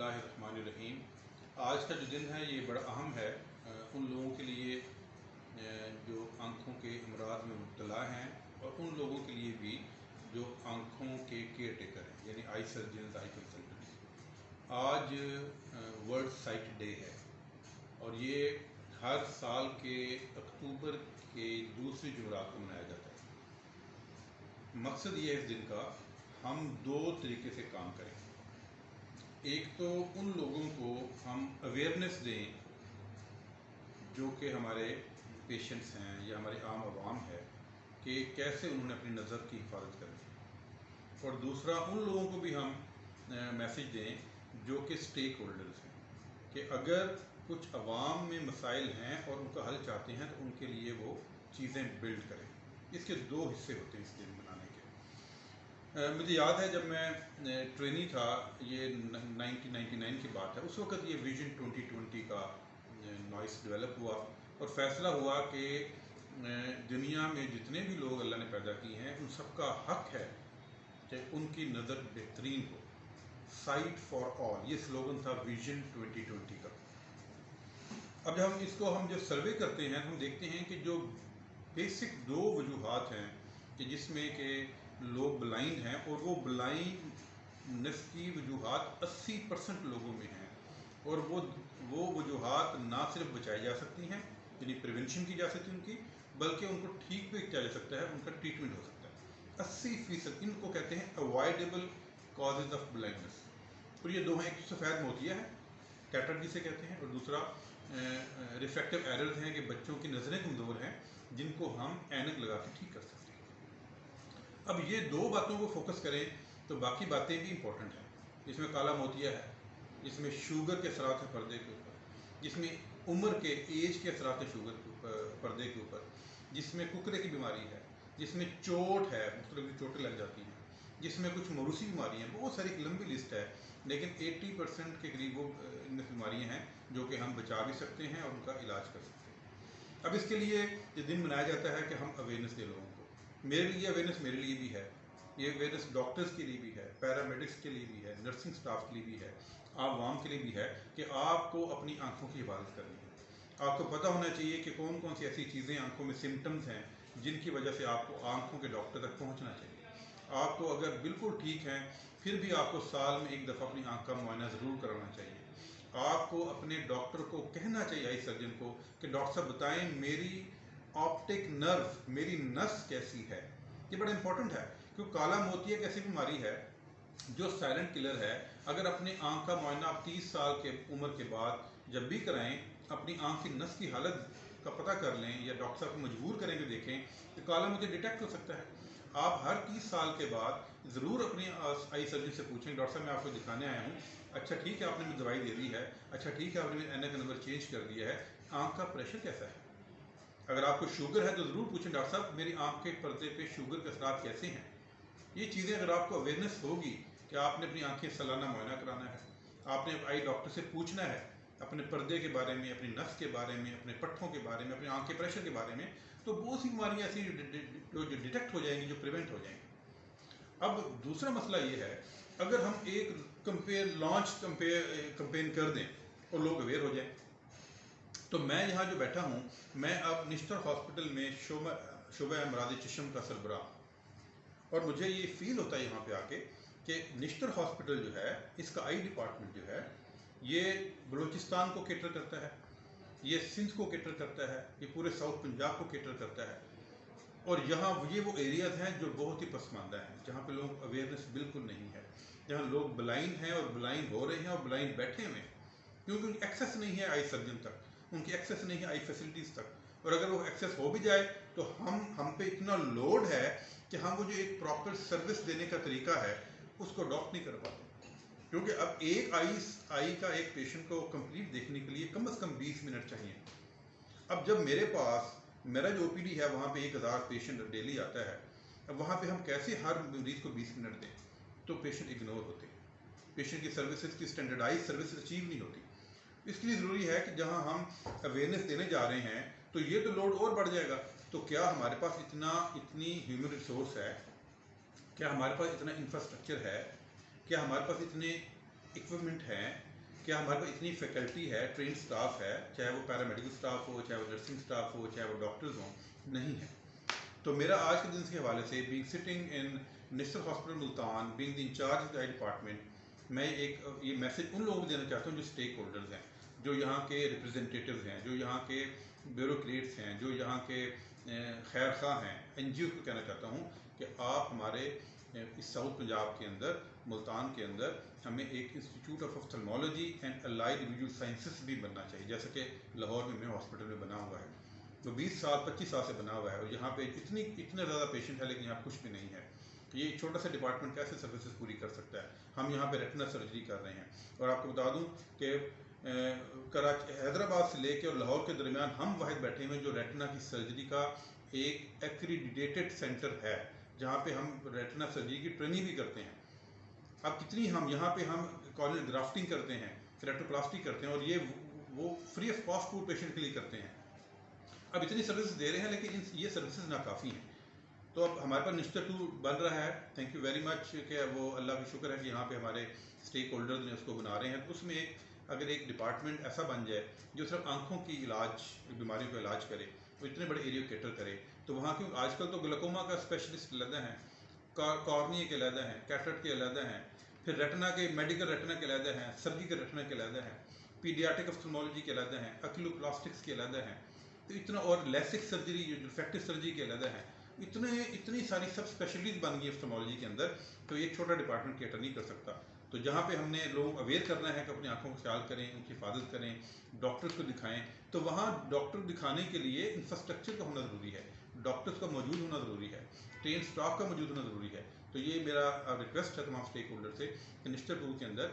बिस्मिल्लाहिर्रहमानिर्रहीम। आज का जो दिन है ये बड़ा अहम है उन लोगों के लिए जो आँखों के अमराज में मुब्तला हैं और उन लोगों के लिए भी जो आँखों के केयर टेकर हैं, यानी आई सर्जन, आई कंसल्टेंट्स। आज वर्ल्ड साइट डे है और ये हर साल के अक्टूबर के दूसरी जुमेरात को मनाया जाता है। मकसद ये है इस दिन का, हम दो तरीके से काम करें। एक तो उन लोगों को हम अवेयरनेस दें जो कि हमारे पेशेंट्स हैं या हमारे आम आवाम है कि कैसे उन्होंने अपनी नज़र की हिफाजत करनी है, और दूसरा उन लोगों को भी हम मैसेज दें जो कि स्टेक होल्डर्स हैं कि अगर कुछ अवाम में मसाइल हैं और उनका हल चाहते हैं तो उनके लिए वो चीज़ें बिल्ड करें। इसके दो हिस्से होते हैं इस दिन मनाने के। मुझे याद है जब मैं ट्रेनी था, ये 1999 की बात है, उस वक्त ये विजन 2020 का नॉइस डेवलप हुआ और फैसला हुआ कि दुनिया में जितने भी लोग अल्लाह ने पैदा किए हैं उन सबका हक है कि उनकी नज़र बेहतरीन हो। साइट फॉर ऑल, ये स्लोगन था विजन 2020 का। अब जब हम जो सर्वे करते हैं हम देखते हैं कि जो बेसिक दो वजूहात हैं कि जिसमें कि लोग ब्लाइंड हैं, और वो ब्लाइंडनेस की वजूहात 80% लोगों में हैं, और वो वजूहात ना सिर्फ बचाई जा सकती हैं, यानी प्रिवेंशन की जा सकती है उनकी, बल्कि उनको ठीक भी किया जा सकता है, उनका ट्रीटमेंट हो सकता है। 80% इनको कहते हैं अवॉइडेबल कॉजेज ऑफ ब्लाइंडनेस। और ये दो हैं, एक सफ़ेद मोतिया है, कैटरेक्ट जिसे कहते हैं, और दूसरा रिफ्रैक्टिव एरर्स हैं कि बच्चों की नज़रें कमज़ोर हैं जिनको हम ऐनक लगा के ठीक कर सकते हैं। अब ये दो बातों को फोकस करें तो बाकी बातें भी इम्पोर्टेंट हैं। जिसमें काला मोतिया है, जिसमें शुगर के असरात हैं पर्दे के ऊपर, जिसमें उम्र के एज के असरात हैं शुगर के ऊपर, पर्दे के ऊपर, जिसमें कुकरे की बीमारी है, जिसमें चोट है, मुख्तलिफ चोटें लग जाती हैं, जिसमें कुछ मरूसी बीमारी हैं, बहुत सारी एक लंबी लिस्ट है। लेकिन 80% के करीब वो इनमें बीमारियाँ हैं जो कि हम बचा भी सकते हैं और उनका इलाज कर सकते हैं। अब इसके लिए ये दिन मनाया जाता है कि हम अवेयरनेस दें लोगों को। मेरे लिए अवेयरनेस मेरे लिए भी है, ये अवेयरनेस डॉक्टर्स के लिए भी है, पैरामेडिक्स के लिए भी है, नर्सिंग स्टाफ के लिए भी है, आवाम के लिए भी है कि आपको अपनी आंखों की हिफाजत करनी है। आपको पता होना चाहिए कि कौन कौन सी ऐसी चीज़ें आंखों में सिम्टम्स हैं जिनकी वजह से आपको आंखों के डॉक्टर तक पहुंचना चाहिए। आपको अगर बिल्कुल ठीक हैं फिर भी आपको साल में एक दफ़ा अपनी आंख का मुआयना ज़रूर कराना चाहिए। आपको अपने डॉक्टर को कहना चाहिए, आई सर्जन को, कि डॉक्टर साहब बताएं मेरी ऑप्टिक नर्व, मेरी नस कैसी है। ये बड़ा इंपॉर्टेंट है क्योंकि काला मोतिया एक ऐसी बीमारी है जो साइलेंट किलर है। अगर अपनी आंख का मुआयना आप 30 साल के उम्र के बाद जब भी कराएं, अपनी आंख की नस की हालत का पता कर लें या डॉक्टर साहब को मजबूर करें कि देखें कि काला मोतिया डिटेक्ट हो सकता है। आप हर 30 साल के बाद ज़रूर अपनी आई सर्जन से पूछें, डॉक्टर साहब मैं आपको दिखाने आया हूँ, अच्छा ठीक है आपने मुझे दवाई दे दी है, अच्छा ठीक है आपने मेरे ऐनक का नंबर चेंज कर दिया है, आंख का प्रेशर कैसा है। अगर आपको शुगर है तो ज़रूर पूछें, डॉक्टर साहब मेरी आंख के पर्दे पे शुगर के असरात कैसे हैं। ये चीज़ें अगर आपको अवेयरनेस होगी कि आपने अपनी आंखें सालाना मुआयना कराना है, आपने आई डॉक्टर से पूछना है अपने पर्दे के बारे में, अपनी नस के बारे में, अपने पट्ठों के बारे में, अपनी आंख के प्रेशर के बारे में, तो बहुत सी बीमारियाँ ऐसी जो डिटेक्ट हो जाएंगी, जो प्रिवेंट हो जाएंगी। अब दूसरा मसला ये है, अगर हम एक कंपेन कर दें और लोग अवेयर हो जाएं, तो मैं यहाँ जो बैठा हूँ, मैं अब निश्तर हॉस्पिटल में शुबा अमराज चश्म का सरबराह, और मुझे ये फील होता है यहाँ पे आके कि निश्तर हॉस्पिटल जो है, इसका आई डिपार्टमेंट जो है, ये बलूचिस्तान को केटर करता है, ये सिंध को केटर करता है, ये पूरे साउथ पंजाब को केटर करता है। और यहाँ ये वो एरियाज हैं जो बहुत ही पसमानदा हैं, जहाँ पे लोग अवेयरनेस बिल्कुल नहीं है, जहाँ लोग ब्लाइंड हैं और ब्लाइंड हो रहे हैं और ब्लाइंड बैठे हुए हैं क्योंकि उनकी एक्सेस नहीं है आई सर्जन तक, उनकी एक्सेस नहीं है आई फैसिलिटीज़ तक। और अगर वो एक्सेस हो भी जाए तो हम पे इतना लोड है कि हम वो जो एक प्रॉपर सर्विस देने का तरीका है उसको अडॉप्ट नहीं कर पाते, क्योंकि अब एक आई का एक पेशेंट को कंप्लीट देखने के लिए कम से कम 20 मिनट चाहिए। अब जब मेरे पास मेरा जो ओपीडी है वहाँ पे 1000 पेशेंट डेली आता है, अब वहाँ पे हम कैसे हर मरीज़ को 20 मिनट दें, तो पेशेंट इग्नोर होते हैं, पेशेंट की सर्विसेज की स्टैंडर्डाइज सर्विस अचीव नहीं होती। इसलिए ज़रूरी है कि जहाँ हम अवेयरनेस देने जा रहे हैं तो ये तो लोड और बढ़ जाएगा। तो क्या हमारे पास इतनी ह्यूमन रिसोर्स है, क्या हमारे पास इतना इंफ्रास्ट्रक्चर है, क्या हमारे पास इतने इक्विपमेंट हैं کہ ہمارے پاس اتنی فیکلٹی ہے، ٹرین سٹاف ہے، چاہے وہ پیرامیڈیکل سٹاف ہو، چاہے وہ نرسنگ سٹاف ہو، چاہے وہ ڈاکٹرز ہوں، نہیں ہے. تو میرا آج کے دن کے حوالے سے being sitting in national hospital Multan, being the in charge of the department, میں ایک یہ میسج ان لوگوں کو دینا چاہتا ہوں جو اسٹیک ہولڈرز ہیں، جو یہاں کے ریپرزنٹیٹیوز ہیں، جو یہاں کے بیوروکریٹس ہیں، جو یہاں کے خیر خواہ ہیں، این جی او کو کہنا چاہتا ہوں کہ آپ ہمارے اس ساؤتھ پنجاب کے اندر، ملتان کے اندر، ہمیں ایک institute of ophthalmology and allied visual sciences بھی بننا چاہیے، جیسا کہ لاہور میں ہاسپٹل میں بنا ہوا ہے. تو 20 سال 25 سال سے بنا ہوا ہے، اور یہاں پہ اتنے زیادہ پیشنٹ ہے لیکن یہاں کچھ بھی نہیں ہے. یہ ایک چھوٹا سا ڈپارٹمنٹ کیسے سروسز پوری کر سکتا ہے؟ ہم یہاں پہ ریٹنا سرجری کر رہے ہیں، اور آپ کو بتا دوں کہ حیدرآباد سے لے کے اور لاہور کے درمیان ہم واحد بیٹھے ہوئے جو ریٹنا کی سرجری کا ایک ایکریڈیٹیڈ سینٹر ہے، جہاں پہ ہم ریٹنا سرجری کی ٹریننگ بھی کرتے ہیں. اب کتنی ہم یہاں پہ ہم کالج گرافٹنگ کرتے ہیں، کریپٹوپلاسٹی کرتے ہیں، اور یہ وہ فری آف کاسٹ پور پیشنٹ کے لیے کرتے ہیں. اب اتنی سروسز دے رہے ہیں لیکن یہ سروسز ناکافی ہیں. تو اب ہمارے پاس نشتر 2 بن رہا ہے، تھینک یو ویری مچ کہ وہ اللہ کا شکر ہے کہ یہاں پہ ہمارے اسٹیک ہولڈرز نے اس کو بنا رہے ہیں. تو اس میں اگر ایک ڈپارٹمنٹ ایسا بن جائے جو صرف آنکھوں کی علاج، بیماریوں کا علاج کرے، وہ اتنے بڑے ایریا کیٹر کرے، تو وہاں کیوں آج کل تو گلوکوما کا اسپیشلسٹ علیحدہ ہیں، کارنیا کے علیحدہ ہیں، کیٹرٹ کے علیحدہ ہیں، پھر ریٹنا کے میڈیکل ریٹنا کے علیحدہ ہیں، سرجیکل ریٹنا کے علیحدہ ہیں، پیڈیاٹرک آفتھلمولوجی کے علیحدہ ہیں، اکیلوپلاسٹکس کے علیحدہ ہیں، تو اتنا، اور لیسک سرجری جو ریفریکٹیو سرجری کے علیحدہ ہے، اتنی ساری سب اسپیشلٹیز بن گئی آفتھلمولوجی کے اندر. تو ایک چھوٹا ڈپارٹمنٹ کیٹر نہیں کر سکتا. تو جہاں پہ ہم نے لوگوں کو اویئر کرنا ہے کہ اپنی آنکھوں کا خیال کریں، ان کی حفاظت کریں، ڈاکٹرز کو دکھائیں، تو وہاں ڈاکٹر دکھانے کے لیے انفراسٹرکچر کا ہونا ضروری ہے، ڈاکٹرز کا موجود ہونا ضروری ہے، ٹرین اسٹاف کا موجود ہونا ضروری ہے. تو یہ میرا ریکویسٹ ہے تمام اسٹیک ہولڈر سے کہ نشتر 2 کے اندر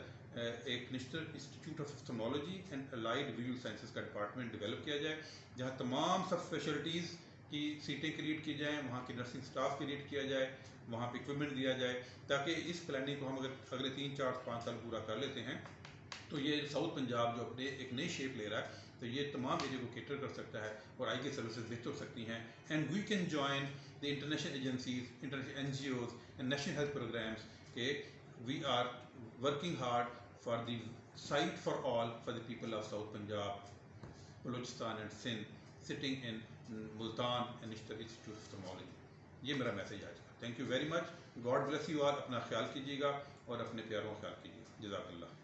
ایک Nishtar institute of ophthalmology and allied visual sciences کا ڈپارٹمنٹ ڈیولپ کیا جائے، جہاں تمام سب اسپیشلٹیز کی سیٹیں کریٹ کی جائیں، وہاں کی نرسنگ سٹاف کریٹ کیا جائے، وہاں پہ اکوپمنٹ دیا جائے، تاکہ اس پلاننگ کو ہم اگر اگلے 3 4 5 سال پورا کر لیتے ہیں تو یہ ساؤتھ پنجاب جو اپنے ایک نئی شیپ لے رہا ہے، تو یہ تمام ایریا کو کیٹر کر سکتا ہے اور آئی کے سروسز بہتر ہو سکتی ہیں. And we can join the international agencies, international NGOs and national health programmes کہ we are working hard for the sight for all for the people of south Punjab, Balochistan and Sindh, sitting in Multan and Nishtar institute of ophthalmology. یہ میرا message آج کا. Thank you very much. God bless you all. اپنا خیال کیجیے گا اور اپنے پیاروں کا خیال کیجیے گا. جزاک اللہ.